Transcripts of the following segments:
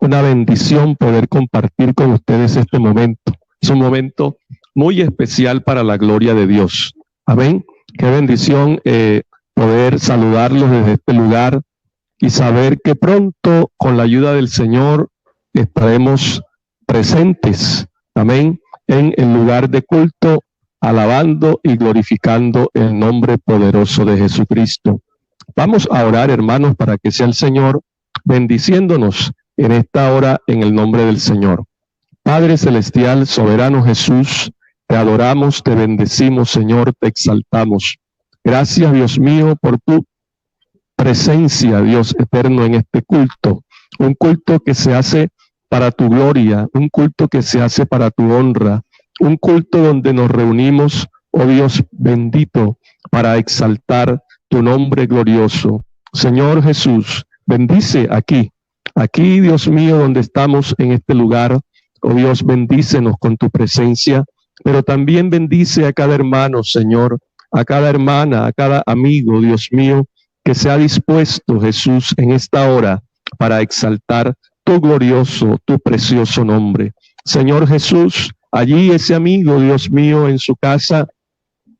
una bendición poder compartir con ustedes este momento. Es un momento muy especial para la gloria de Dios. Amén. Qué bendición poder saludarlos desde este lugar y saber que pronto, con la ayuda del Señor, estaremos presentes, amén, en el lugar de culto, alabando y glorificando el nombre poderoso de Jesucristo. Vamos a orar, hermanos, para que sea el Señor bendiciéndonos en esta hora en el nombre del Señor. Padre celestial, soberano Jesús, te adoramos, te bendecimos, Señor, te exaltamos. Gracias, Dios mío, por tu presencia, Dios eterno, en este culto. Un culto que se hace para tu gloria, un culto que se hace para tu honra, un culto donde nos reunimos, oh Dios bendito, para exaltar tu nombre glorioso. Señor Jesús, bendice aquí, Dios mío, donde estamos en este lugar. Oh Dios, bendícenos con tu presencia, pero también bendice a cada hermano, Señor, a cada hermana, a cada amigo, Dios mío, que se ha dispuesto, Jesús, en esta hora para exaltar tu glorioso, tu precioso nombre. Señor Jesús, allí ese amigo, Dios mío, en su casa,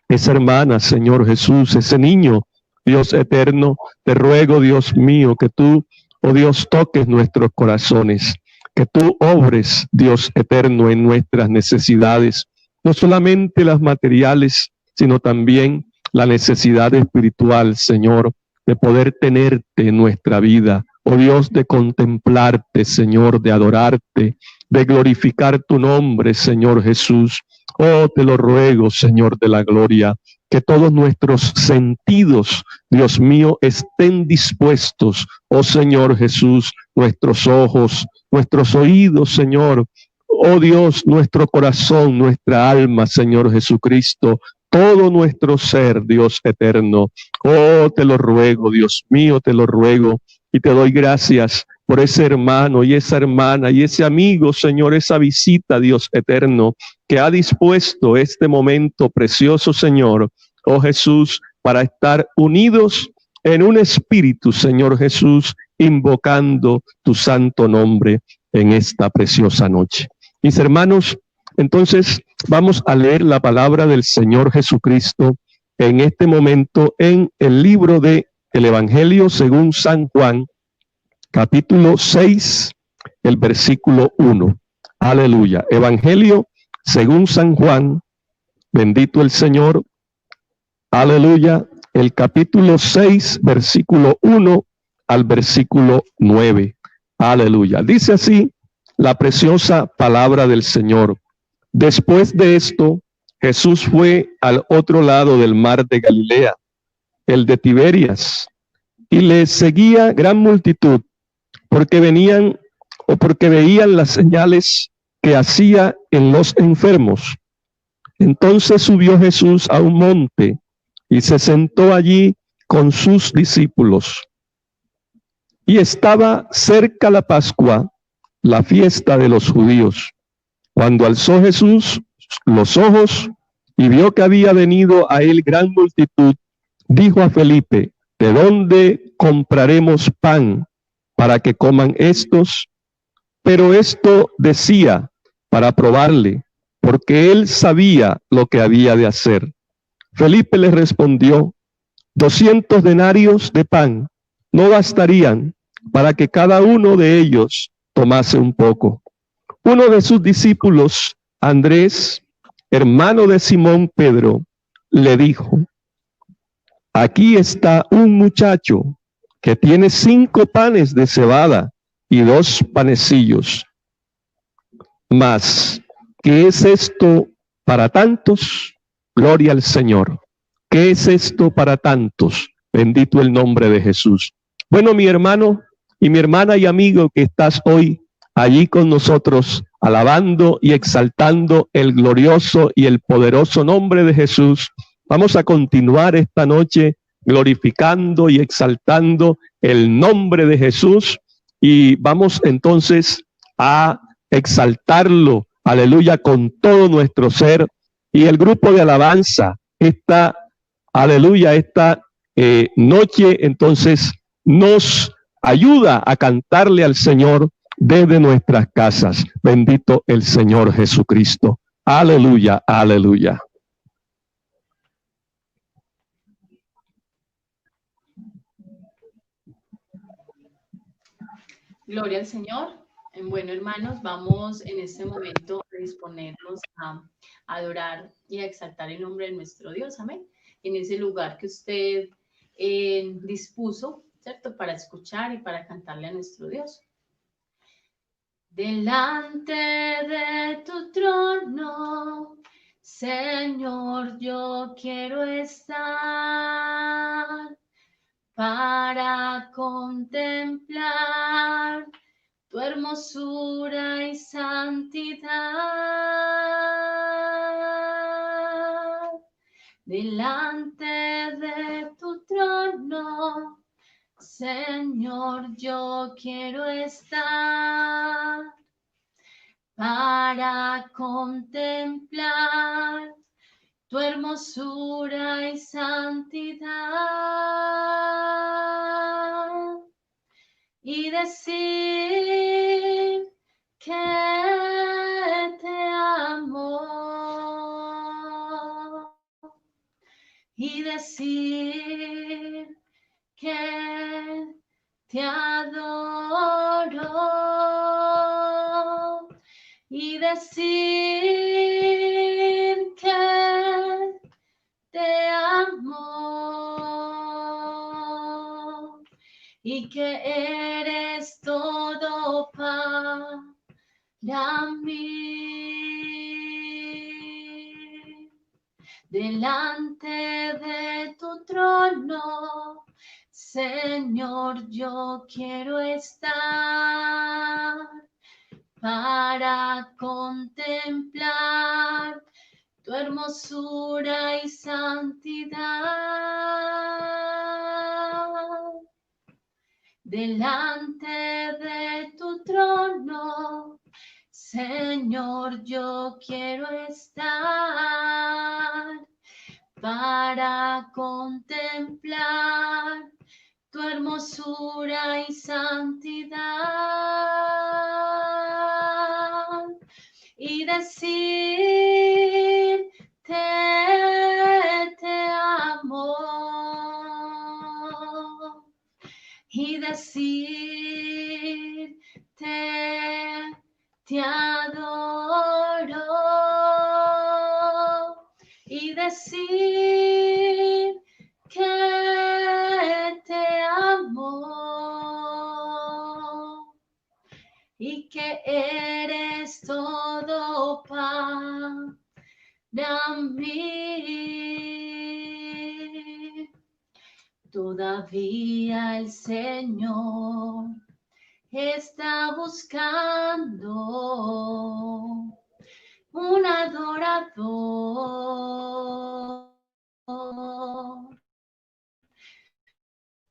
esa hermana, Señor Jesús, ese niño, Dios eterno, te ruego, Dios mío, que tú, oh Dios, toques nuestros corazones, que tú obres, Dios eterno, en nuestras necesidades, no solamente las materiales, sino también la necesidad espiritual, Señor, de poder tenerte en nuestra vida, oh Dios, de contemplarte, Señor, de adorarte, de glorificar tu nombre, Señor Jesús. Oh, te lo ruego, Señor de la gloria, que todos nuestros sentidos, Dios mío, estén dispuestos, oh Señor Jesús, nuestros ojos, nuestros oídos, Señor, oh Dios, nuestro corazón, nuestra alma, Señor Jesucristo, todo nuestro ser, Dios eterno. Oh, te lo ruego, Dios mío, te lo ruego, y te doy gracias por ese hermano y esa hermana y ese amigo, Señor, esa visita, Dios eterno, que ha dispuesto este momento precioso, Señor, oh Jesús, para estar unidos en un espíritu, Señor Jesús, invocando tu santo nombre en esta preciosa noche. Mis hermanos, entonces vamos a leer la palabra del Señor Jesucristo en este momento en el libro de el Evangelio según San Juan, capítulo 6, el versículo 1. Aleluya. Evangelio según San Juan, bendito el Señor. Aleluya. El capítulo 6, versículo 1 al versículo 9. Aleluya. Dice así la preciosa palabra del Señor. Después de esto, Jesús fue al otro lado del mar de Galilea, el de Tiberias, y le seguía gran multitud, porque veían las señales que hacía en los enfermos. Entonces subió Jesús a un monte y se sentó allí con sus discípulos. Y estaba cerca la Pascua, la fiesta de los judíos. Cuando alzó Jesús los ojos y vio que había venido a él gran multitud, dijo a Felipe: ¿de dónde compraremos pan para que coman estos? Pero esto decía para probarle, porque él sabía lo que había de hacer. Felipe le respondió: 200 denarios de pan no bastarían para que cada uno de ellos tomase un poco. Uno de sus discípulos, Andrés, hermano de Simón Pedro, le dijo: aquí está un muchacho que tiene 5 panes de cebada y 2 panecillos. Mas, ¿qué es esto para tantos? Gloria al Señor. ¿Qué es esto para tantos? Bendito el nombre de Jesús. Bueno, mi hermano y mi hermana y amigo que estás hoy allí con nosotros, alabando y exaltando el glorioso y el poderoso nombre de Jesús, vamos a continuar esta noche glorificando y exaltando el nombre de Jesús, y vamos entonces a exaltarlo, aleluya, con todo nuestro ser. Y el grupo de alabanza, esta noche entonces nos ayuda a cantarle al Señor desde nuestras casas. Bendito el Señor Jesucristo. Aleluya, aleluya. Gloria al Señor. Bueno, hermanos, vamos en este momento a disponernos a adorar y a exaltar el nombre de nuestro Dios. Amén. En ese lugar que usted dispuso, ¿cierto? Para escuchar y para cantarle a nuestro Dios. Delante de tu trono, Señor, yo quiero estar para contemplar tu hermosura y santidad. Delante de tu trono, Señor, yo quiero estar para contemplar tu hermosura y santidad y decir que te amo y decir que te adoro y decir que te amo y que eres todo para mí. Delante de tu trono, Señor, yo quiero estar para contemplar tu hermosura y santidad. Delante de tu trono, Señor, yo quiero estar para contemplar tu hermosura y santidad y decir te amo y decir te adoro y decir que te amo y que eres todo para mí. Todavía el Señor está buscando un adorador,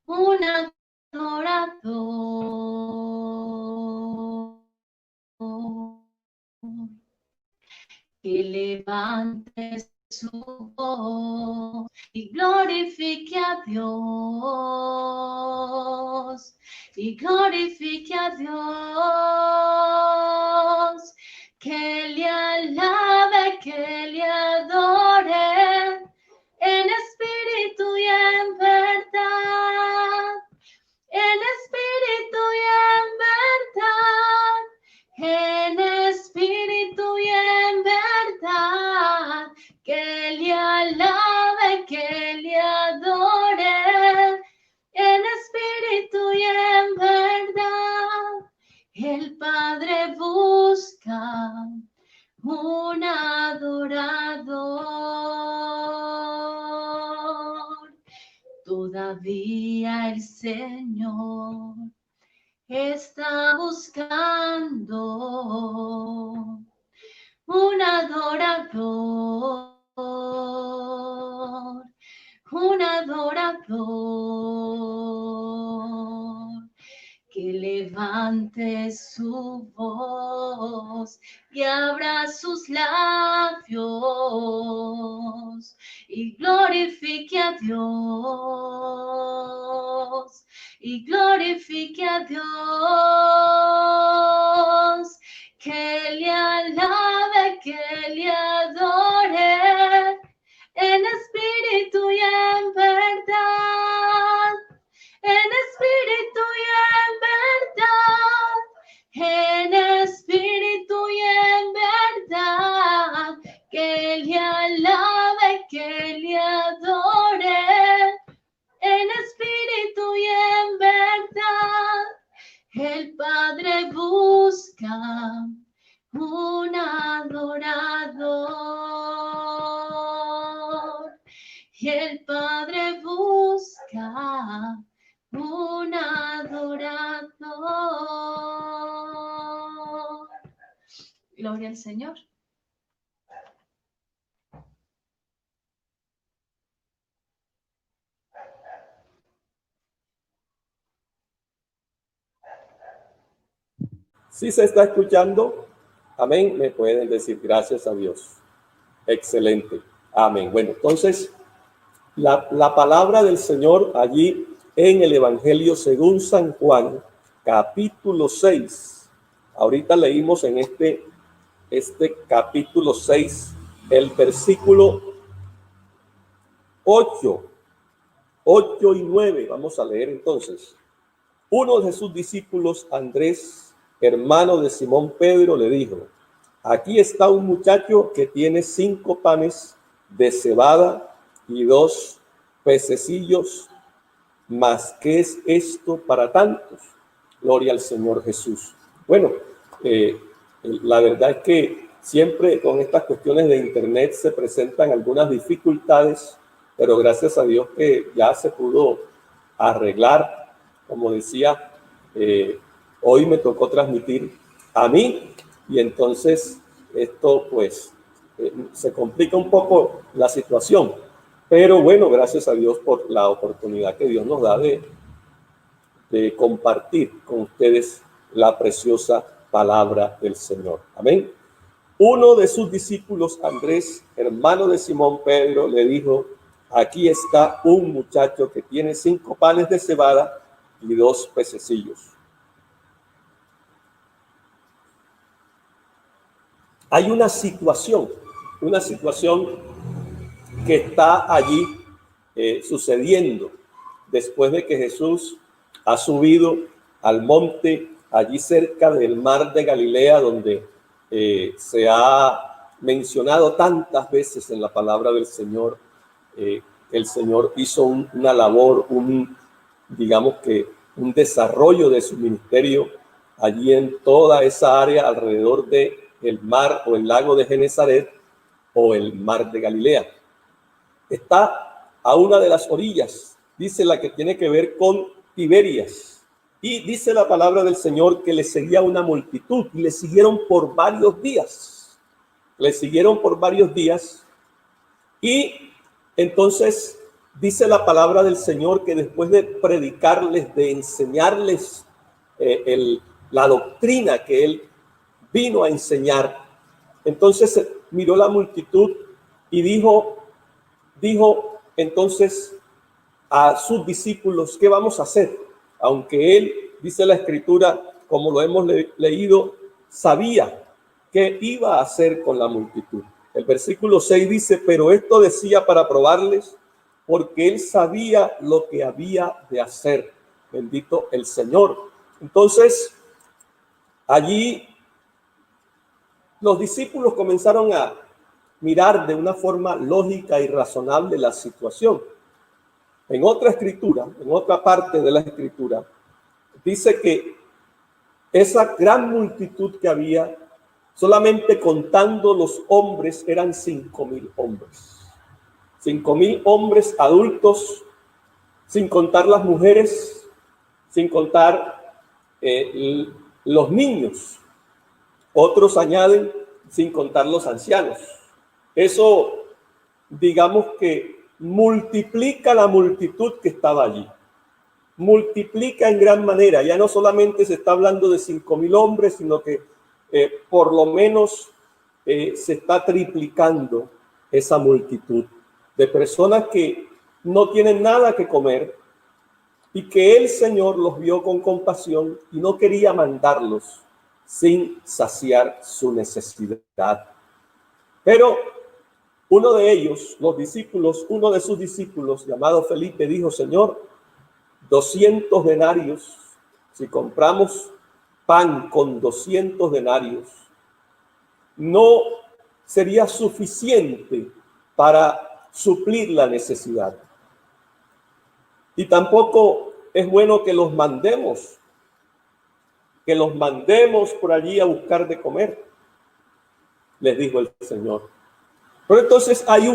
un adorador que levante su voz y glorifique a Dios, y glorifique a Dios, que le alabe, que le adore en espíritu y en verdad, en espíritu y en verdad, en espíritu y en verdad, que le alabe, que le adore, en espíritu y en verdad. El Padre busca un adorador. Todavía el Señor está buscando un adorador, un adorador que levante su voz y abra sus labios y glorifique a Dios, y glorifique a Dios. en espíritu y en verdad, que le alabe, que le adore, en espíritu y en verdad. El Padre busca un adorador, y el Padre busca un adorador. Gloria al Señor. Si se está escuchando, amén, me pueden decir gracias a Dios. Excelente, amén. Bueno, entonces, la palabra del Señor allí en el Evangelio según San Juan, capítulo 6. Ahorita leímos en este capítulo 6, el versículo 8 y 9. Vamos a leer entonces. Uno de sus discípulos, Andrés, hermano de Simón Pedro, le dijo: aquí está un muchacho que tiene 5 panes de cebada y 2 pececillos, mas ¿qué es esto para tantos? Gloria al Señor Jesús. Bueno, la verdad es que siempre con estas cuestiones de internet se presentan algunas dificultades, pero gracias a Dios que ya se pudo arreglar. Como decía, hoy me tocó transmitir a mí y entonces esto pues se complica un poco la situación, pero bueno, gracias a Dios por la oportunidad que Dios nos da de compartir con ustedes la preciosa palabra del Señor. Amén. Uno de sus discípulos, Andrés, hermano de Simón Pedro, le dijo: aquí está un muchacho que tiene 5 panes de cebada y 2 pececillos. Hay una situación que está allí sucediendo después de que Jesús ha subido al monte allí cerca del mar de Galilea, donde se ha mencionado tantas veces en la palabra del Señor. El Señor hizo una labor, digamos que un desarrollo de su ministerio allí en toda esa área alrededor de el mar o el lago de Genesaret o el mar de Galilea. Está a una de las orillas, dice la que tiene que ver con Tiberias, y dice la palabra del Señor que le seguía una multitud y le siguieron por varios días. Y entonces dice la palabra del Señor que después de predicarles, de enseñarles la doctrina que él vino a enseñar, entonces miró la multitud y dijo entonces a sus discípulos: ¿qué vamos a hacer? Aunque él, dice la Escritura, como lo hemos leído, sabía qué iba a hacer con la multitud. El versículo 6 dice: pero esto decía para probarles, porque él sabía lo que había de hacer. Bendito el Señor. Entonces, allí los discípulos comenzaron a mirar de una forma lógica y razonable la situación. En otra escritura, en otra parte de la escritura, dice que esa gran multitud que había, solamente contando los hombres, eran 5,000 hombres. 5,000 hombres adultos, sin contar las mujeres, sin contar los niños. Otros añaden sin contar los ancianos. Eso, digamos que multiplica la multitud que estaba allí. Multiplica en gran manera. Ya no solamente se está hablando de 5,000 hombres, sino que por lo menos se está triplicando esa multitud de personas que no tienen nada que comer y que el Señor los vio con compasión y no quería mandarlos sin saciar su necesidad. Pero uno de ellos, uno de sus discípulos, llamado Felipe, dijo: Señor, 200 denarios, si compramos pan con 200 denarios no sería suficiente para suplir la necesidad. Y tampoco es bueno que los mandemos por allí a buscar de comer, les dijo el Señor. Pero entonces hay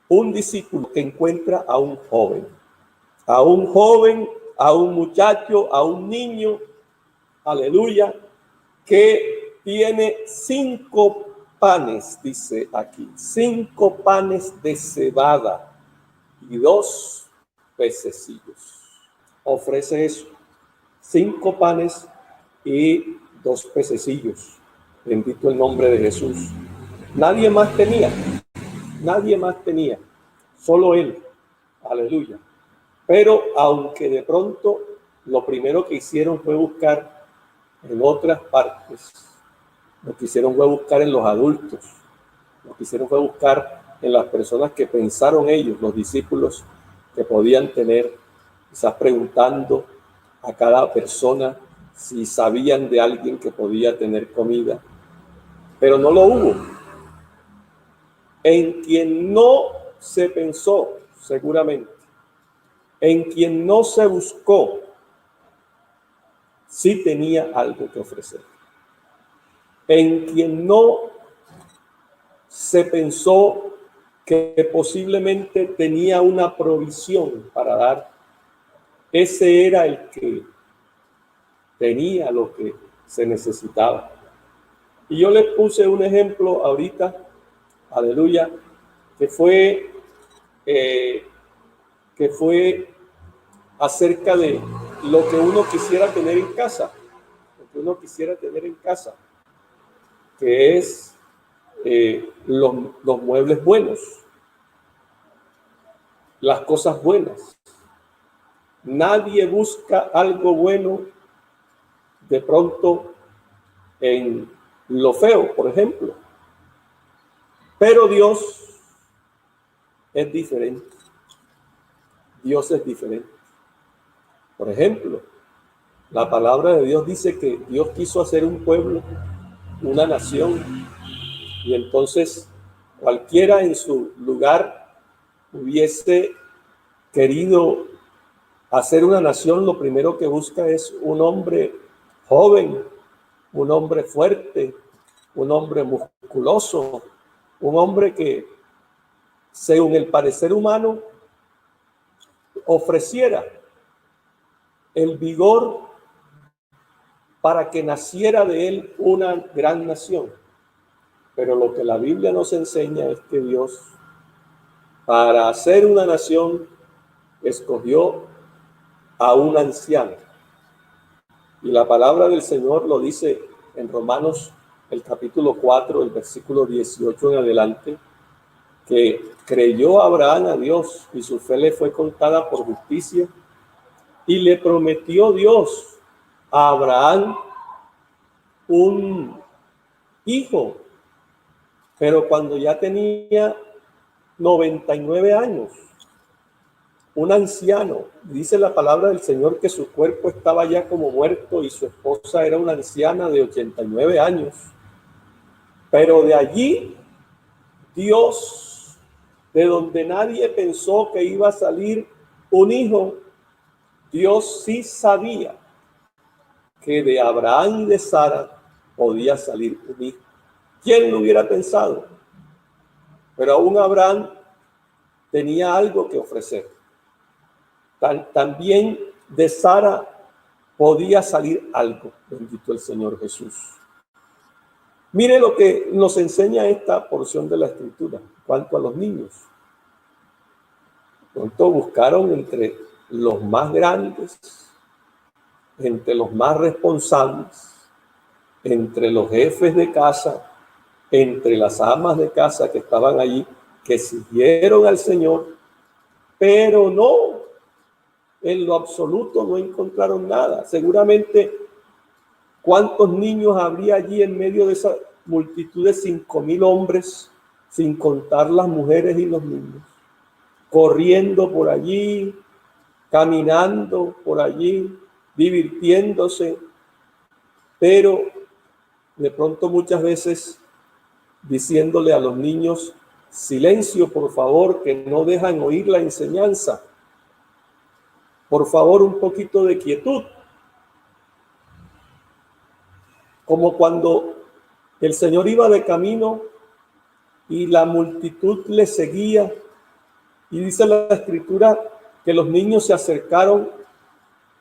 un discípulo que encuentra a un joven, a un muchacho, a un niño, aleluya, que tiene 5 panes, dice aquí, 5 panes de cebada y 2 pececillos. Ofrece eso, 5 panes y 2 pececillos. Bendito el nombre de Jesús. Nadie más tenía, solo él, aleluya. Pero aunque de pronto lo primero que hicieron fue buscar en otras partes, lo que hicieron fue buscar en los adultos, lo que hicieron fue buscar en las personas que pensaron ellos, los discípulos, que podían tener, quizás preguntando a cada persona si sabían de alguien que podía tener comida, pero no lo hubo. En quien no se pensó, seguramente, en quien no se buscó, sí tenía algo que ofrecer. En quien no se pensó que posiblemente tenía una provisión para dar, ese era el que tenía lo que se necesitaba. Y yo les puse un ejemplo ahorita, aleluya, que fue acerca de lo que uno quisiera tener en casa, que es los muebles buenos, las cosas buenas. Nadie busca algo bueno de pronto en lo feo, por ejemplo. Pero Dios es diferente. Dios es diferente. Por ejemplo, la palabra de Dios dice que Dios quiso hacer un pueblo, una nación, y entonces cualquiera en su lugar hubiese querido hacer una nación, lo primero que busca es un hombre joven, un hombre fuerte, un hombre musculoso, un hombre que, según el parecer humano, ofreciera el vigor para que naciera de él una gran nación. Pero lo que la Biblia nos enseña es que Dios, para hacer una nación, escogió a un anciano. Y la palabra del Señor lo dice en Romanos, el capítulo 4, el versículo 18 en adelante, que creyó Abraham a Dios y su fe le fue contada por justicia, y le prometió Dios a Abraham un hijo, pero cuando ya tenía 99 años, un anciano. Dice la palabra del Señor que su cuerpo estaba ya como muerto y su esposa era una anciana de 89 años. Pero de allí, Dios, de donde nadie pensó que iba a salir un hijo, Dios sí sabía que de Abraham y de Sara podía salir un hijo. ¿Quién lo hubiera pensado? Pero aún Abraham tenía algo que ofrecer. También de Sara podía salir algo. Bendito el Señor Jesús. Mire lo que nos enseña esta porción de la Escritura cuanto a los niños. Pronto buscaron entre los más grandes, entre los más responsables, entre los jefes de casa, entre las amas de casa que estaban allí, que siguieron al Señor, pero no, en lo absoluto no encontraron nada. Seguramente, ¿cuántos niños habría allí en medio de esa multitud de 5,000 hombres, sin contar las mujeres y los niños? Corriendo por allí, caminando por allí, divirtiéndose. pero de pronto muchas veces diciéndole a los niños, silencio por favor, que no dejan oír la enseñanza. Por favor, un poquito de quietud. Como cuando el Señor iba de camino y la multitud le seguía, y dice la Escritura que los niños se acercaron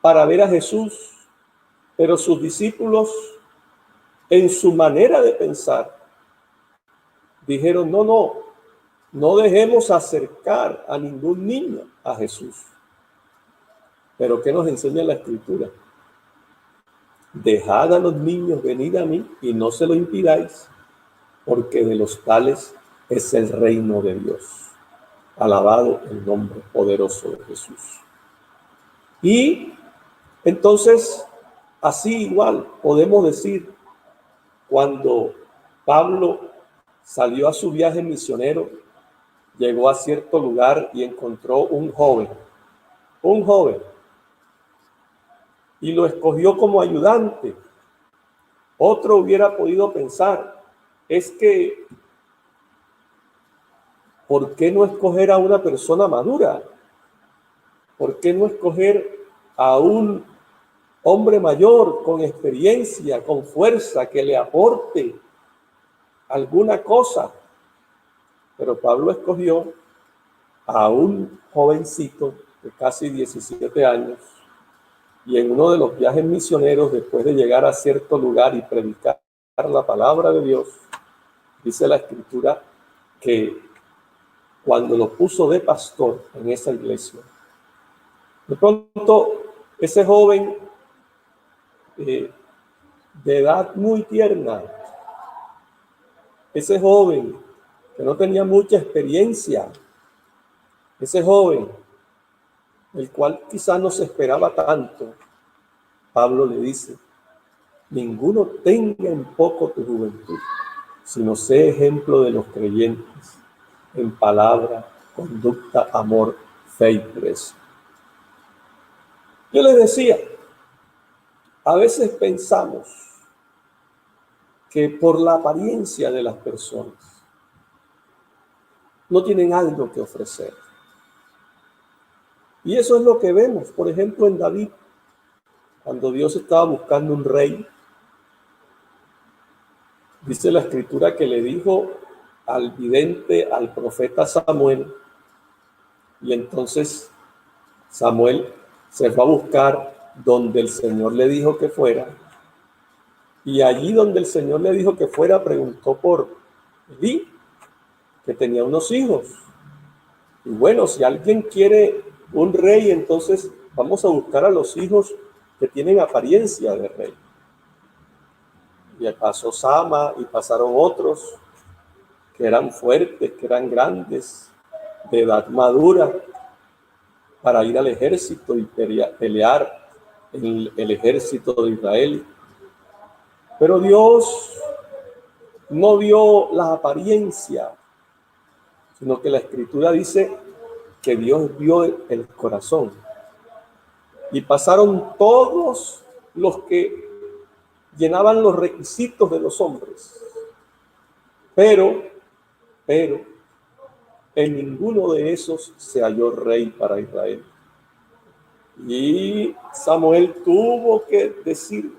para ver a Jesús, pero sus discípulos, en su manera de pensar, dijeron, no dejemos acercar a ningún niño a Jesús. Pero ¿qué nos enseña la Escritura? Dejad a los niños venir a mí y no se lo impidáis, porque de los tales es el reino de Dios. Alabado el nombre poderoso de Jesús. Y entonces, así igual podemos decir, cuando Pablo salió a su viaje misionero, llegó a cierto lugar y encontró un joven, y lo escogió como ayudante. Otro hubiera podido pensar, es que, ¿por qué no escoger a una persona madura? ¿Por qué no escoger a un hombre mayor, con experiencia, con fuerza, que le aporte alguna cosa? Pero Pablo escogió a un jovencito de casi 17 años, y en uno de los viajes misioneros, después de llegar a cierto lugar y predicar la palabra de Dios, dice la Escritura que cuando lo puso de pastor en esa iglesia, de pronto ese joven de edad muy tierna, ese joven que no tenía mucha experiencia, ese joven, el cual quizás no se esperaba tanto, Pablo le dice, ninguno tenga en poco tu juventud, sino sé ejemplo de los creyentes en palabra, conducta, amor, fe y pureza. Yo les decía, a veces pensamos que por la apariencia de las personas no tienen algo que ofrecer. Y eso es lo que vemos, por ejemplo, en David, cuando Dios estaba buscando un rey. Dice la Escritura que le dijo al vidente, al profeta Samuel, y entonces Samuel se fue a buscar donde el Señor le dijo que fuera, y allí donde el Señor le dijo que fuera, preguntó por Elí, que tenía unos hijos. Y bueno, si alguien quiere un rey, entonces vamos a buscar a los hijos que tienen apariencia de rey. Y pasó Sama y pasaron otros que eran fuertes, que eran grandes, de edad madura, para ir al ejército y pelear en el ejército de Israel. Pero Dios no vio la apariencia, sino que la Escritura dice que Dios vio el corazón. Y pasaron todos los que llenaban los requisitos de los hombres. Pero en ninguno de esos se halló rey para Israel. Y Samuel tuvo que decir,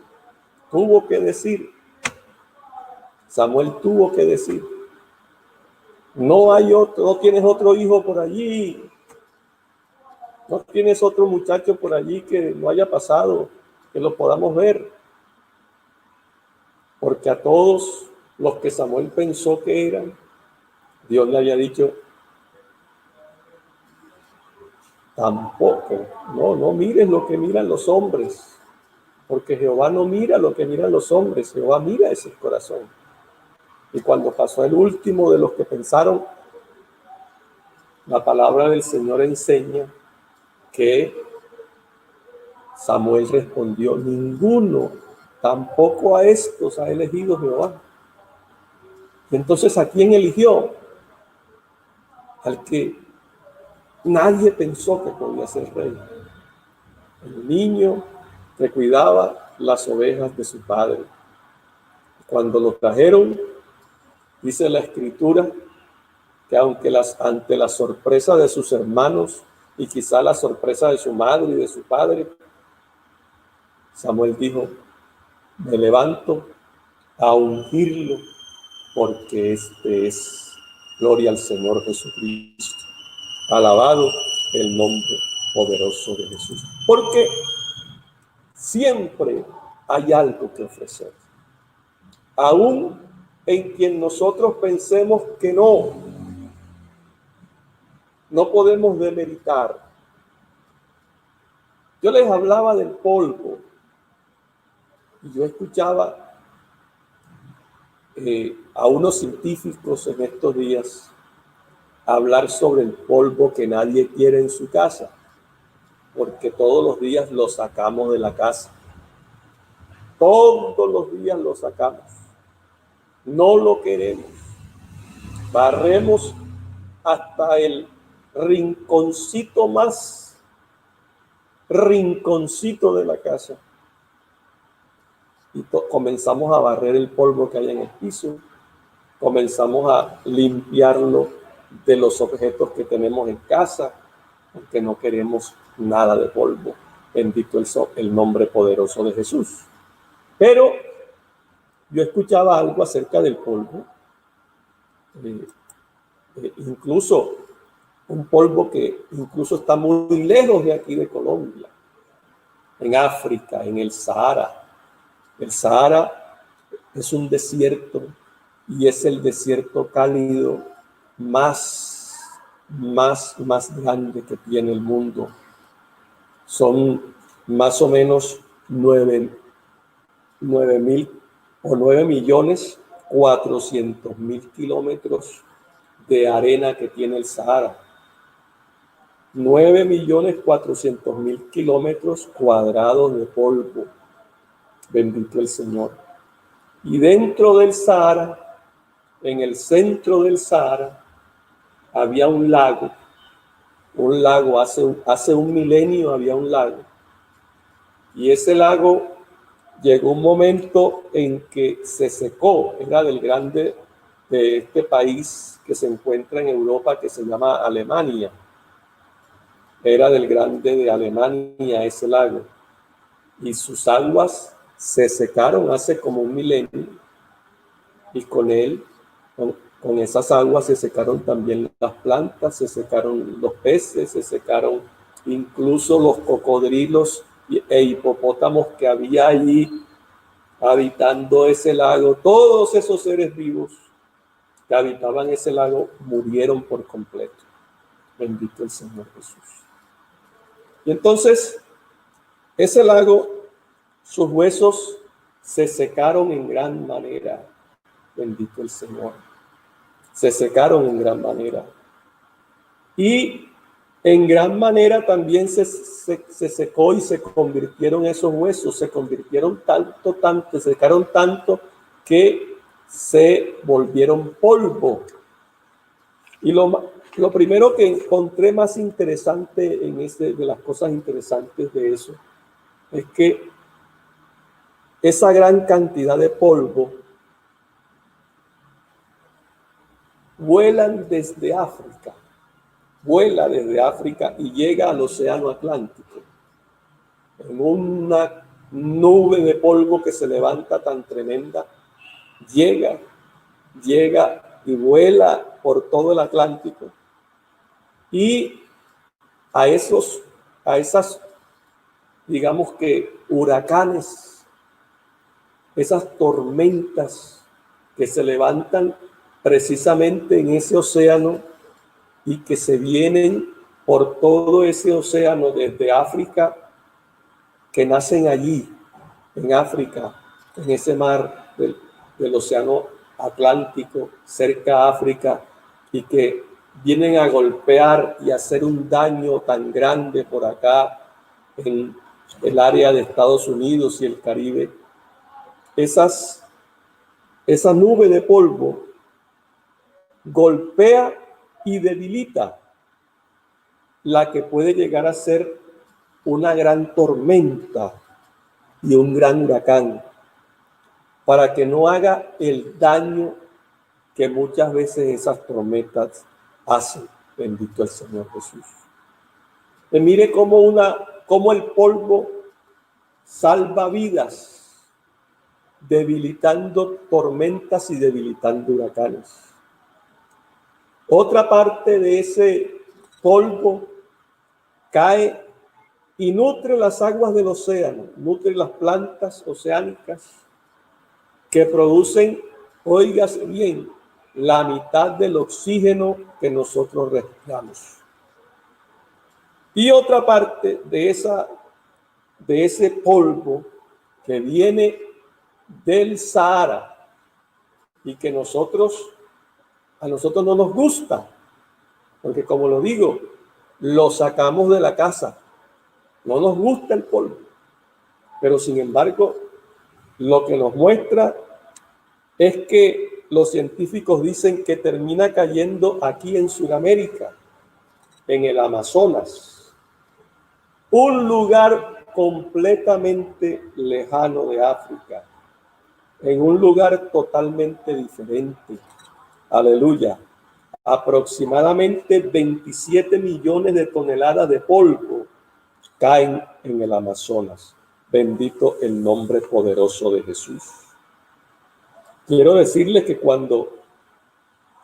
Samuel tuvo que decir, no hay otro, no tienes otro hijo por allí, no tienes otro muchacho por allí que no haya pasado, que lo podamos ver. Porque a todos los que Samuel pensó que eran, Dios le había dicho, tampoco, no mires lo que miran los hombres, porque Jehová no mira lo que miran los hombres, Jehová mira ese corazón. Y cuando pasó el último de los que pensaron, la palabra del Señor enseña que Samuel respondió, ninguno, tampoco a estos ha elegido Jehová. Entonces, ¿a quién eligió? Al que nadie pensó que podía ser rey. El niño que cuidaba las ovejas de su padre. Cuando lo trajeron, dice la escritura, que aunque ante la sorpresa de sus hermanos y quizá la sorpresa de su madre y de su padre, Samuel dijo, me levanto a ungirlo porque este es, gloria al Señor Jesucristo. Alabado el nombre poderoso de Jesús. Porque siempre hay algo que ofrecer. Aún en quien nosotros pensemos que no podemos demeritar. Yo les hablaba del polvo y yo escuchaba a unos científicos en estos días hablar sobre el polvo que nadie quiere en su casa, porque todos los días lo sacamos de la casa. Todos los días lo sacamos. No lo queremos. Barremos hasta el rinconcito más rinconcito de la casa. Y comenzamos a barrer el polvo que hay en el piso. Comenzamos a limpiarlo de los objetos que tenemos en casa, porque no queremos nada de polvo. Bendito el nombre poderoso de Jesús. Pero yo escuchaba algo acerca del polvo. Incluso un polvo que incluso está muy lejos de aquí de Colombia, en África, en el Sahara. El Sahara es un desierto y es el desierto cálido más grande que tiene el mundo. Son más o menos 9.400.000 kilómetros de arena que tiene el Sahara. 9.400.000 kilómetros cuadrados de polvo. Bendito el Señor. Y dentro del Sahara, en el centro del Sahara, había un lago. Un lago, hace un milenio había un lago. Y ese lago llegó un momento en que se secó. Era de este país que se encuentra en Europa, que se llama Alemania. Era del grande de Alemania ese lago. Y sus aguas se secaron hace como un milenio. Y con esas aguas se secaron también las plantas, se secaron los peces, se secaron incluso los cocodrilos e hipopótamos que había allí habitando ese lago. Todos esos seres vivos que habitaban ese lago murieron por completo. Bendito el Señor Jesús. Y entonces, ese lago, sus huesos se secaron en gran manera. Bendito el Señor. Se secaron en gran manera. Y en gran manera también se secó y se convirtieron esos huesos. Se convirtieron se secaron tanto que se volvieron polvo. Y lo primero que encontré más interesante de las cosas interesantes de eso, es que esa gran cantidad de polvo vuela desde África y llega al Océano Atlántico en una nube de polvo que se levanta tan tremenda, llega y vuela por todo el Atlántico y a esas, digamos que huracanes, esas tormentas que se levantan precisamente en ese océano y que se vienen por todo ese océano desde África, que nacen allí, en África, en ese mar del océano Atlántico, cerca a África, y que vienen a golpear y hacer un daño tan grande por acá en el área de Estados Unidos y el Caribe. Esa nube de polvo golpea y debilita la que puede llegar a ser una gran tormenta y un gran huracán, para que no haga el daño que muchas veces esas tormentas hacen. Bendito el Señor Jesús. Y mire cómo el polvo salva vidas, debilitando tormentas y debilitando huracanes. Otra parte de ese polvo cae y nutre las aguas del océano, nutre las plantas oceánicas que producen, óigase bien, la mitad del oxígeno que nosotros respiramos. Y otra parte de ese polvo que viene del Sahara y que a nosotros no nos gusta, porque como lo digo, lo sacamos de la casa, no nos gusta el polvo, pero sin embargo, lo que nos muestra es que los científicos dicen que termina cayendo aquí en Sudamérica, en el Amazonas, un lugar completamente lejano de África, en un lugar totalmente diferente. Aleluya. Aproximadamente 27 millones de toneladas de polvo caen en el Amazonas. Bendito el nombre poderoso de Jesús. Quiero decirles que cuando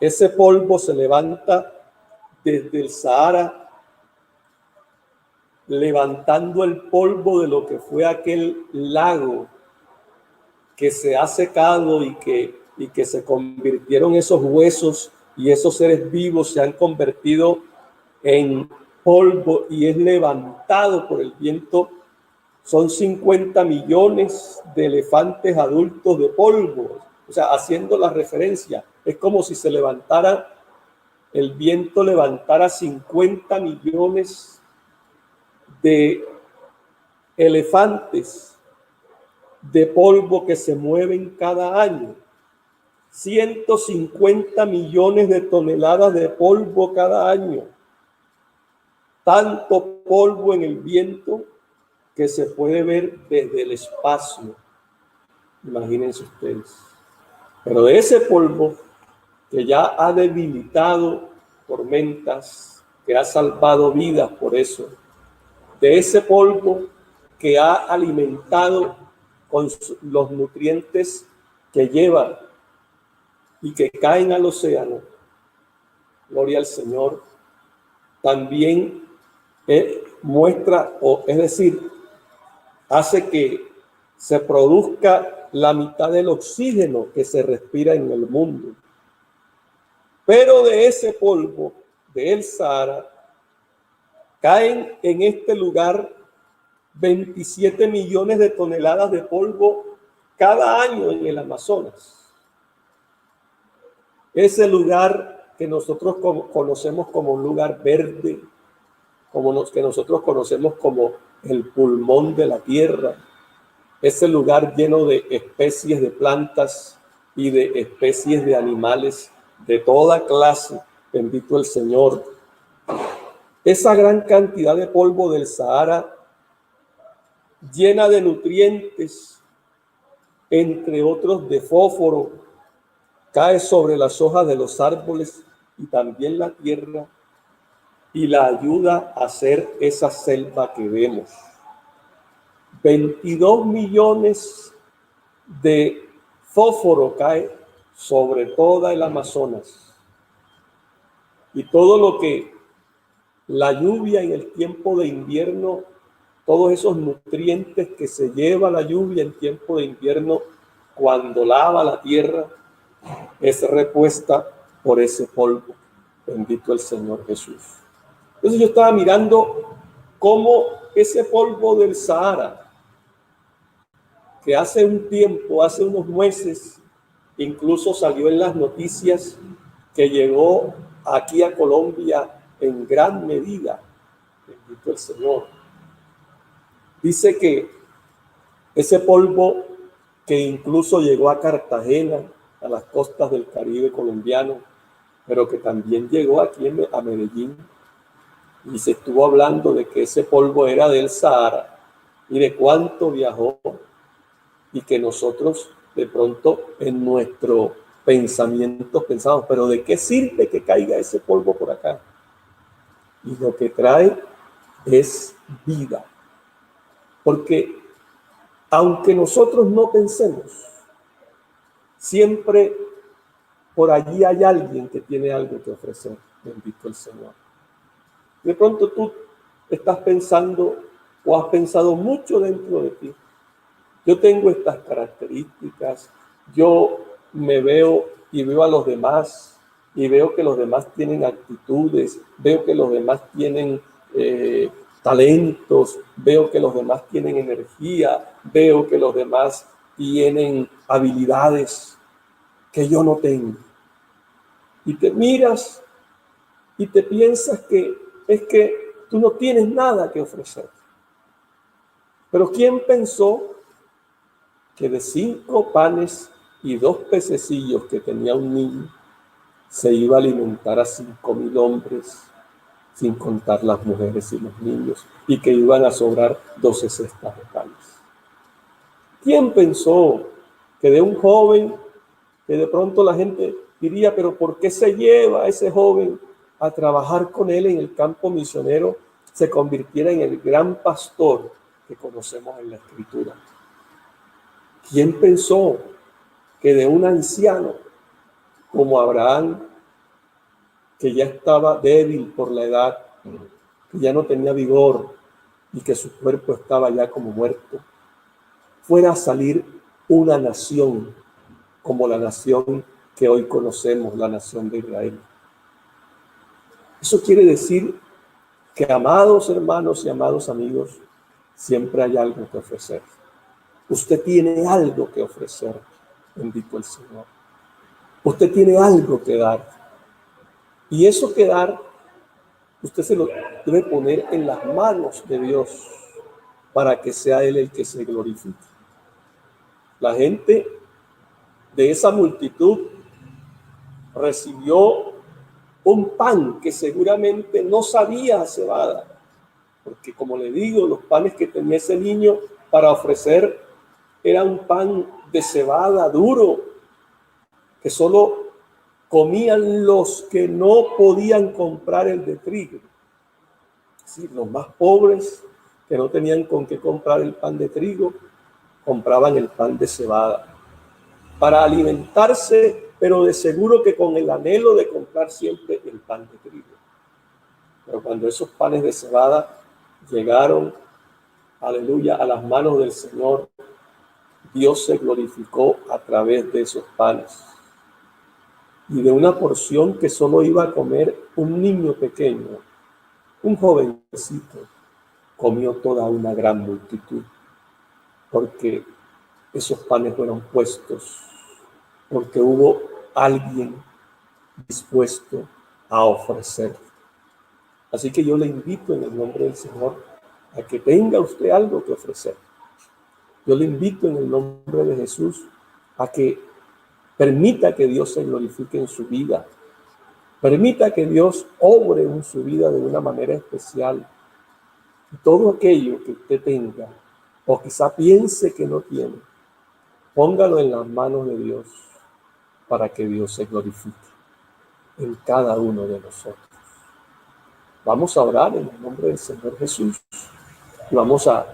ese polvo se levanta desde el Sahara, levantando el polvo de lo que fue aquel lago que se ha secado y que se convirtieron esos huesos y esos seres vivos se han convertido en polvo y es levantado por el viento. Son 50 millones de elefantes adultos de polvo. O sea, haciendo la referencia, es como si se levantara, el viento levantara 50 millones de elefantes de polvo que se mueven cada año. 150 millones de toneladas de polvo cada año. Tanto polvo en el viento que se puede ver desde el espacio. Imagínense ustedes. Pero de ese polvo que ya ha debilitado tormentas, que ha salvado vidas por eso, de ese polvo que ha alimentado con los nutrientes que lleva y que caen al océano, gloria al Señor, también muestra, es decir, hace que se produzca la mitad del oxígeno que se respira en el mundo. Pero de ese polvo, del Sahara, caen en este lugar 27 millones de toneladas de polvo cada año en el Amazonas. Ese lugar que nosotros conocemos como un lugar verde, que nosotros conocemos como el pulmón de la tierra, ese lugar lleno de especies de plantas y de especies de animales de toda clase, bendito el Señor. Esa gran cantidad de polvo del Sahara, llena de nutrientes, entre otros de fósforo, cae sobre las hojas de los árboles y también la tierra y la ayuda a hacer esa selva que vemos. 22 millones de fósforo cae sobre toda el Amazonas. Y todo lo que la lluvia en el tiempo de invierno, todos esos nutrientes que se lleva la lluvia en tiempo de invierno, cuando lava la tierra, es repuesta por ese polvo. Bendito el Señor Jesús. Entonces yo estaba mirando cómo ese polvo del Sahara, que hace un tiempo, hace unos meses, incluso salió en las noticias que llegó aquí a Colombia en gran medida. Bendito el Señor. Dice que ese polvo que incluso llegó a Cartagena, a las costas del Caribe colombiano, pero que también llegó aquí a Medellín, y se estuvo hablando de que ese polvo era del Sahara y de cuánto viajó y que nosotros de pronto en nuestro pensamiento pensamos, pero ¿de qué sirve que caiga ese polvo por acá? Y lo que trae es vida. Porque aunque nosotros no pensemos, siempre por allí hay alguien que tiene algo que ofrecer. Bendito el Señor. De pronto tú estás pensando o has pensado mucho dentro de ti. Yo tengo estas características, yo me veo y veo a los demás y veo que los demás tienen actitudes, veo que los demás tienen talentos, veo que los demás tienen energía, veo que los demás tienen habilidades que yo no tengo. Y te miras y te piensas que es que tú no tienes nada que ofrecer. Pero ¿quién pensó que de 5 panes y 2 pececillos que tenía un niño se iba a alimentar a 5,000 hombres, sin contar las mujeres y los niños, y que iban a sobrar 12 cestas de panes? ¿Quién pensó que de un joven que de pronto la gente diría, pero ¿por qué se lleva a ese joven a trabajar con él en el campo misionero, se convirtiera en el gran pastor que conocemos en la Escritura? ¿Quién pensó que de un anciano como Abraham, que ya estaba débil por la edad, que ya no tenía vigor y que su cuerpo estaba ya como muerto, fuera a salir una nación como la nación que hoy conocemos, la nación de Israel? Eso quiere decir que, amados hermanos y amados amigos, siempre hay algo que ofrecer. Usted tiene algo que ofrecer, bendito el Señor. Usted tiene algo que dar. Y eso que dar, usted se lo debe poner en las manos de Dios para que sea Él el que se glorifique. La gente de esa multitud recibió un pan que seguramente no sabía a cebada, porque como le digo, los panes que tenía ese niño para ofrecer era un pan de cebada duro, que solo comían los que no podían comprar el de trigo. Sí, los más pobres que no tenían con qué comprar el pan de trigo, compraban el pan de cebada para alimentarse, pero de seguro que con el anhelo de comprar siempre el pan de trigo. Pero cuando esos panes de cebada llegaron, aleluya, a las manos del Señor, Dios se glorificó a través de esos panes. Y de una porción que solo iba a comer un niño pequeño, un jovencito, comió toda una gran multitud, porque esos panes fueron puestos, porque hubo alguien dispuesto a ofrecer. Así que yo le invito en el nombre del Señor a que tenga usted algo que ofrecer. Yo le invito en el nombre de Jesús a que permita que Dios se glorifique en su vida. Permita que Dios obre en su vida de una manera especial. Y todo aquello que usted tenga, o quizá piense que no tiene, póngalo en las manos de Dios para que Dios se glorifique en cada uno de nosotros. Vamos a orar en el nombre del Señor Jesús y vamos a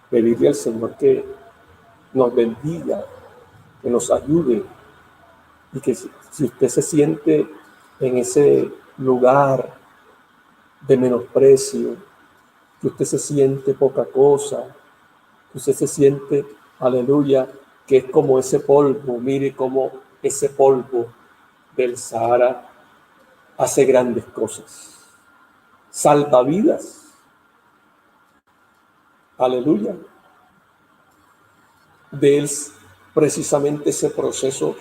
pedirle al Señor que nos bendiga, que nos ayude, y que si usted se siente en ese lugar de menosprecio, que usted se siente poca cosa, que usted se siente, aleluya, que es como ese polvo, mire cómo ese polvo del Sahara hace grandes cosas, salva vidas, aleluya. De él precisamente ese proceso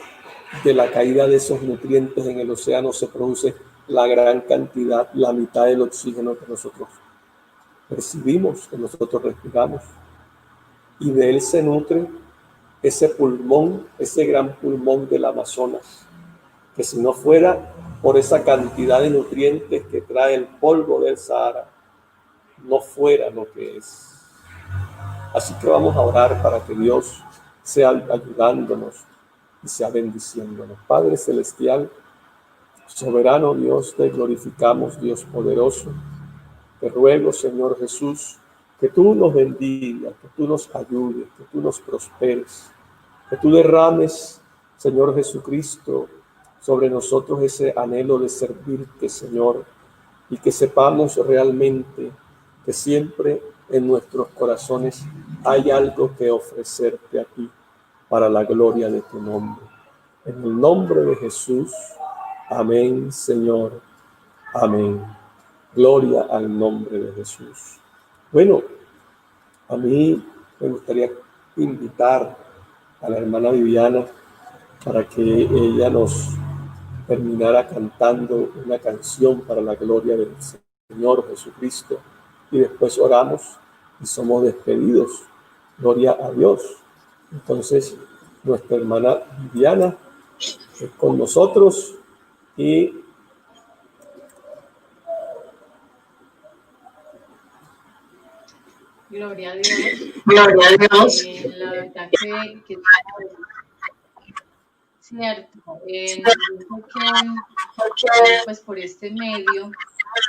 de la caída de esos nutrientes en el océano se produce la gran cantidad, la mitad del oxígeno que nosotros percibimos, que nosotros respiramos, y de él se nutre ese pulmón, ese gran pulmón del Amazonas, que si no fuera por esa cantidad de nutrientes que trae el polvo del Sahara, no fuera lo que es. Así que vamos a orar para que Dios sea ayudándonos y sea bendiciéndonos. Padre celestial, soberano Dios, te glorificamos, Dios poderoso. Te ruego, Señor Jesús, que tú nos bendigas, que tú nos ayudes, que tú nos prosperes, que tú derrames, Señor Jesucristo, sobre nosotros ese anhelo de servirte, Señor, y que sepamos realmente que siempre en nuestros corazones hay algo que ofrecerte a ti para la gloria de tu nombre. En el nombre de Jesús, amén, Señor, amén. Gloria al nombre de Jesús. Bueno, a mí me gustaría invitar a la hermana Viviana para que ella nos terminara cantando una canción para la gloria del Señor Jesucristo y después oramos y somos despedidos. Gloria a Dios. Entonces, nuestra hermana Viviana es con nosotros y Gloria a Dios. Gloria a Dios. La verdad que es cierto. Pues por este medio,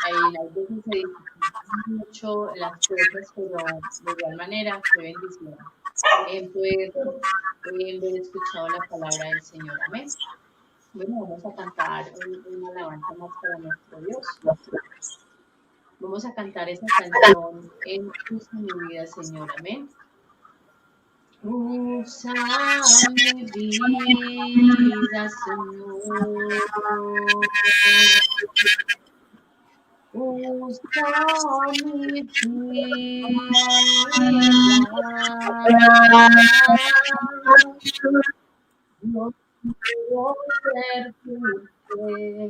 hay veces se dificultan mucho las cosas, pero de igual manera, qué bendición poder haber escuchado la palabra del Señor. Amén. Bueno, vamos a cantar una alabanza más para nuestro Dios. Vamos a cantar esa canción en Usa mi vida, Señor. Amén. Usa mi vida, Señor. Usa mi vida. Yo quiero servirte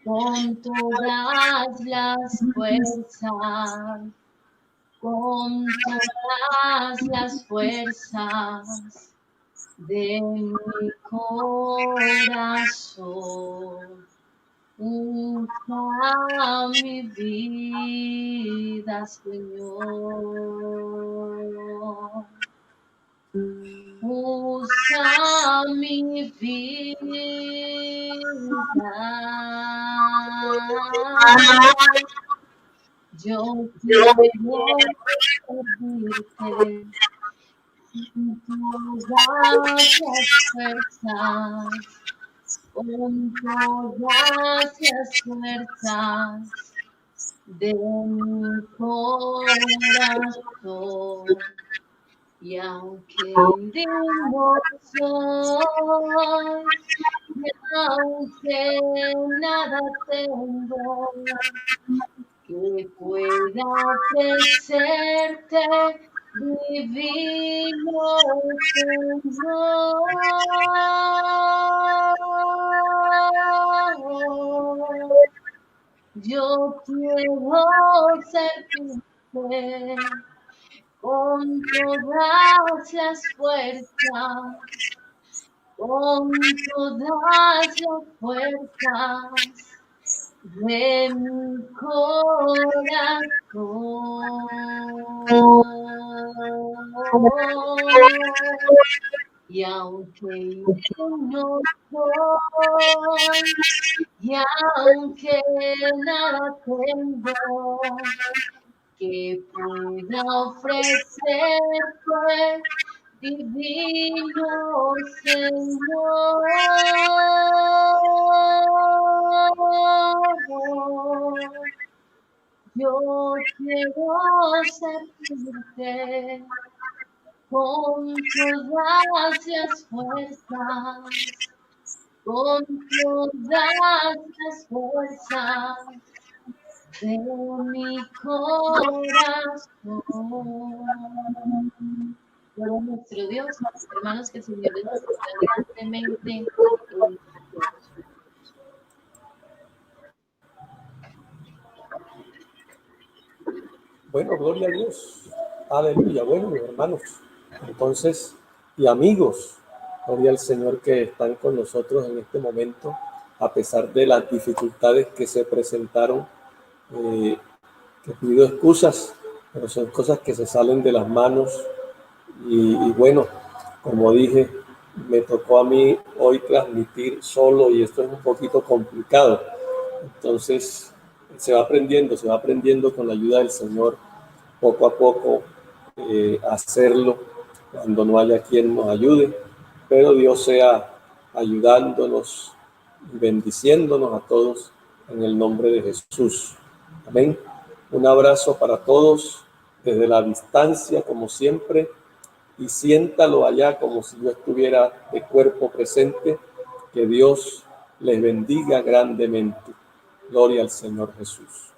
con todas las fuerzas, con todas las fuerzas de mi corazón. Usa mi vida, Señor. Usa mi vida. Yo quiero servirte con todas las fuerzas, con todas las fuerzas de mi corazón. Y aunque indigno soy, y aunque nada tengo que pueda ofrecerte, divino Señor, yo quiero servirte con todas las fuerzas, con todas las fuerzas de mi corazón. Y aunque no soy, y aunque nada tengo que pueda ofrecerte, divino Señor, yo quiero servirte con todas las fuerzas, con todas las fuerzas de mi corazón. Gloria a nuestro Dios, hermanos, que el Señor les bendiga grandemente. bueno, gloria a Dios. Aleluya. Bueno, mis hermanos, entonces, y amigos, gloria al Señor que están con nosotros en este momento, a pesar de las dificultades que se presentaron, que pido excusas, pero son cosas que se salen de las manos y bueno, Como dije, me tocó a mí hoy transmitir solo y esto es un poquito complicado. Entonces, se va aprendiendo con la ayuda del Señor, poco a poco, hacerlo cuando no haya quien nos ayude, pero Dios sea ayudándonos y bendiciéndonos a todos en el nombre de Jesús. Amén. Un abrazo para todos desde la distancia, como siempre, y siéntalo allá como si yo estuviera de cuerpo presente. Que Dios les bendiga grandemente. Gloria al Señor Jesús.